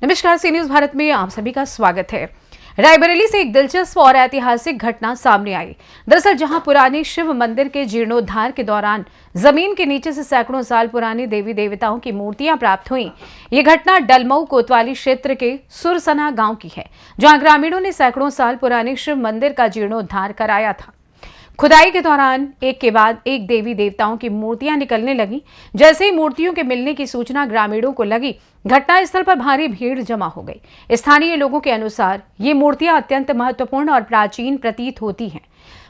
नमस्कार, सी न्यूज भारत में आप सभी का स्वागत है। रायबरेली से एक दिलचस्प और ऐतिहासिक घटना सामने आई। दरअसल जहां पुराने शिव मंदिर के जीर्णोद्धार के दौरान जमीन के नीचे से सैकड़ों साल पुरानी देवी देवताओं की मूर्तियां प्राप्त हुई। ये घटना डलमऊ कोतवाली क्षेत्र के सुरसना गांव की है, जहां ग्रामीणों ने सैकड़ों साल पुराने शिव मंदिर का जीर्णोद्धार कराया था। खुदाई के दौरान एक के बाद एक देवी देवताओं की मूर्तियां निकलने लगी। जैसे ही मूर्तियों के मिलने की सूचना ग्रामीणों को लगी, घटनास्थल पर भारी भीड़ जमा हो गई। स्थानीय लोगों के अनुसार ये मूर्तियां अत्यंत महत्वपूर्ण और प्राचीन प्रतीत होती हैं।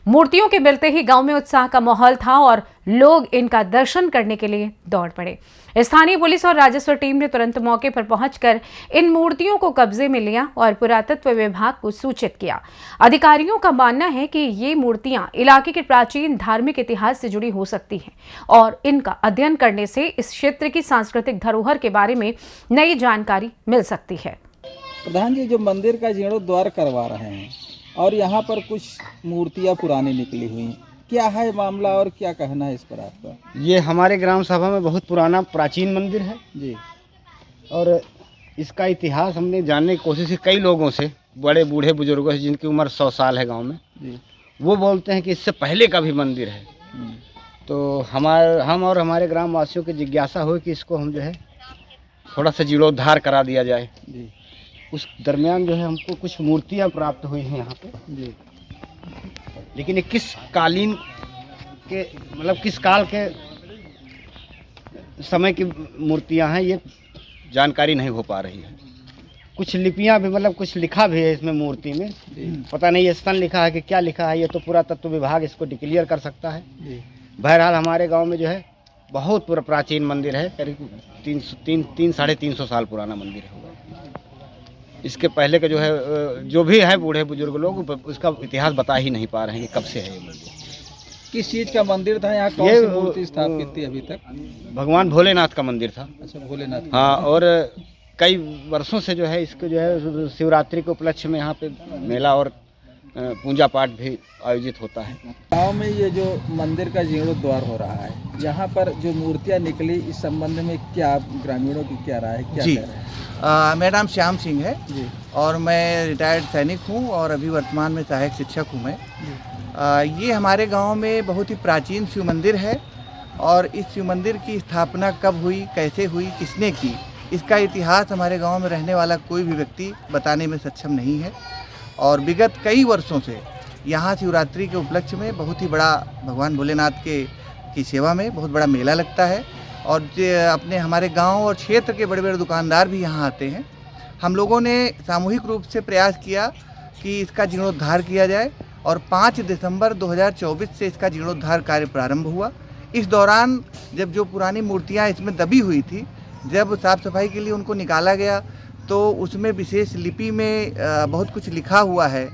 मूर्तियों के मिलते ही गांव में उत्साह का माहौल था और लोग इनका दर्शन करने के लिए दौड़ पड़े। स्थानीय पुलिस और राजस्व टीम ने तुरंत मौके पर पहुंचकर इन मूर्तियों को कब्जे में लिया और पुरातत्व विभाग को सूचित किया। अधिकारियों का मानना है कि ये मूर्तियां इलाके के प्राचीन धार्मिक इतिहास से जुड़ी हो सकती हैं और इनका अध्ययन करने से इस क्षेत्र की सांस्कृतिक धरोहर के बारे में नई जानकारी मिल सकती है। प्रधान जी, जो मंदिर का जीर्णोद्धार करवा रहे हैं और यहाँ पर कुछ मूर्तियाँ पुरानी निकली हुई, क्या है मामला और क्या कहना है इस पर आपका? ये हमारे ग्राम सभा में बहुत पुराना प्राचीन मंदिर है जी। और इसका इतिहास हमने जानने की कोशिश की कई लोगों से, बड़े बूढ़े बुजुर्गों से जिनकी उम्र 100 साल है गांव में जी। वो बोलते हैं कि इससे पहले का भी मंदिर है। तो हम और हमारे ग्राम वासियों की जिज्ञासा हुई कि इसको हम जो है थोड़ा सा जीर्णोद्धार करा दिया जाए। जी। उस दरमियान जो है हमको कुछ मूर्तियाँ प्राप्त हुई हैं यहाँ पे जी। लेकिन ये किस कालीन के, मतलब किस काल के समय की मूर्तियां हैं ये जानकारी नहीं हो पा रही है। कुछ लिपियां भी, मतलब कुछ लिखा भी है इसमें मूर्ति में, पता नहीं ये स्तन लिखा है कि क्या लिखा है, ये तो पुरातत्व विभाग इसको डिक्लेयर कर सकता है। बहरहाल हमारे गांव में जो है बहुत प्राचीन मंदिर है, करीब 300-350 साल पुराना मंदिर है। इसके पहले का जो है, जो भी है बूढ़े बुजुर्ग लोग उसका इतिहास बता ही नहीं पा रहे हैं कि कब से है ये मंदिर। किस चीज का मंदिर था यहाँ? कौन सी मूर्ति स्थापित थी अभी तक? भगवान भोलेनाथ का मंदिर था। अच्छा, भोलेनाथ। हाँ, और कई वर्षों से जो है इसको जो है शिवरात्रि के उपलक्ष्य में यहाँ पे मेला और पूजा पाठ भी आयोजित होता है। गाँव में ये जो मंदिर का जीर्णोद्धार हो रहा है, यहाँ पर जो मूर्तियाँ निकली, इस संबंध में क्या ग्रामीणों की क्या राय है, क्या जी, कह रहे हैं? मेरा नाम श्याम सिंह है जी। और मैं रिटायर्ड सैनिक हूँ और अभी वर्तमान में सहायक शिक्षक हूँ मैं। ये हमारे गांव में बहुत ही प्राचीन शिव मंदिर है और इस शिव मंदिर की स्थापना कब हुई, कैसे हुई, किसने की, इसका इतिहास हमारे गांव में रहने वाला कोई भी व्यक्ति बताने में सक्षम नहीं है। और विगत कई वर्षों से यहाँ शिवरात्रि के उपलक्ष्य में बहुत ही बड़ा भगवान भोलेनाथ की सेवा में बहुत बड़ा मेला लगता है और अपने हमारे गांव और क्षेत्र के बड़े बड़े दुकानदार भी यहाँ आते हैं। हम लोगों ने सामूहिक रूप से प्रयास किया कि इसका जीर्णोद्धार किया जाए और 5 दिसंबर 2024 से इसका जीर्णोद्धार कार्य प्रारंभ हुआ। इस दौरान जब जो पुरानी मूर्तियाँ इसमें दबी हुई थी, जब साफ़ सफाई के लिए उनको निकाला गया तो उसमें विशेष लिपि में बहुत कुछ लिखा हुआ है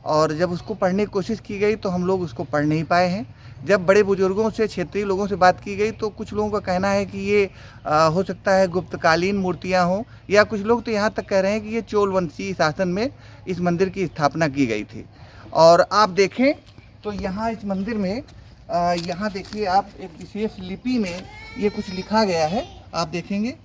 और जब उसको पढ़ने की कोशिश की गई तो हम लोग उसको पढ़ नहीं पाए हैं। जब बड़े बुजुर्गों से, क्षेत्रीय लोगों से बात की गई तो कुछ लोगों का कहना है कि ये हो सकता है गुप्तकालीन मूर्तियां हों, या कुछ लोग तो यहाँ तक कह रहे हैं कि ये चोल वंशी शासन में इस मंदिर की स्थापना की गई थी। और आप देखें तो यहाँ इस मंदिर में यहाँ देखिए आप, एक विशेष लिपि में ये कुछ लिखा गया है, आप देखेंगे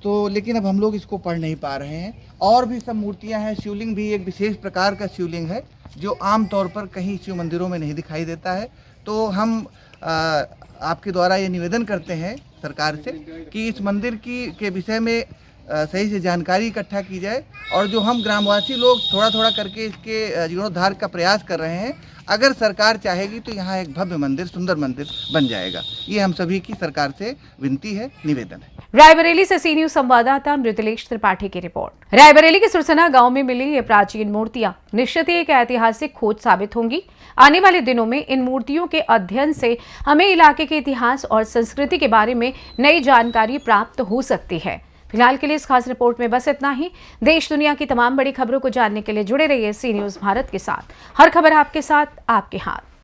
तो, लेकिन अब हम लोग इसको पढ़ नहीं पा रहे हैं। और भी सब मूर्तियाँ हैं। शिवलिंग भी एक विशेष प्रकार का शिवलिंग है जो आमतौर पर कहीं शिव मंदिरों में नहीं दिखाई देता है। तो हम आपके द्वारा ये निवेदन करते हैं सरकार से कि इस मंदिर के विषय में सही से जानकारी इकट्ठा की जाए और जो हम ग्रामवासी लोग थोड़ा थोड़ा करके इसके जीर्णोद्धार का प्रयास कर रहे हैं, अगर सरकार चाहेगी तो यहाँ एक भव्य मंदिर, सुंदर मंदिर बन जाएगा। ये हम सभी की सरकार से विनती है, निवेदन है। रायबरेली से सी न्यूज संवाददाता मृदुलेश त्रिपाठी की रिपोर्ट। रायबरेली के सुरसना गांव में मिली ये प्राचीन मूर्तियां निश्चित ही एक ऐतिहासिक खोज साबित होंगी। आने वाले दिनों में इन मूर्तियों के अध्ययन से हमें इलाके के इतिहास और संस्कृति के बारे में नई जानकारी प्राप्त हो सकती है। फिलहाल के लिए इस खास रिपोर्ट में बस इतना ही। देश दुनिया की तमाम बड़ी खबरों को जानने के लिए जुड़े रहिए सी न्यूज भारत के साथ। हर खबर आपके साथ, आपके हाथ।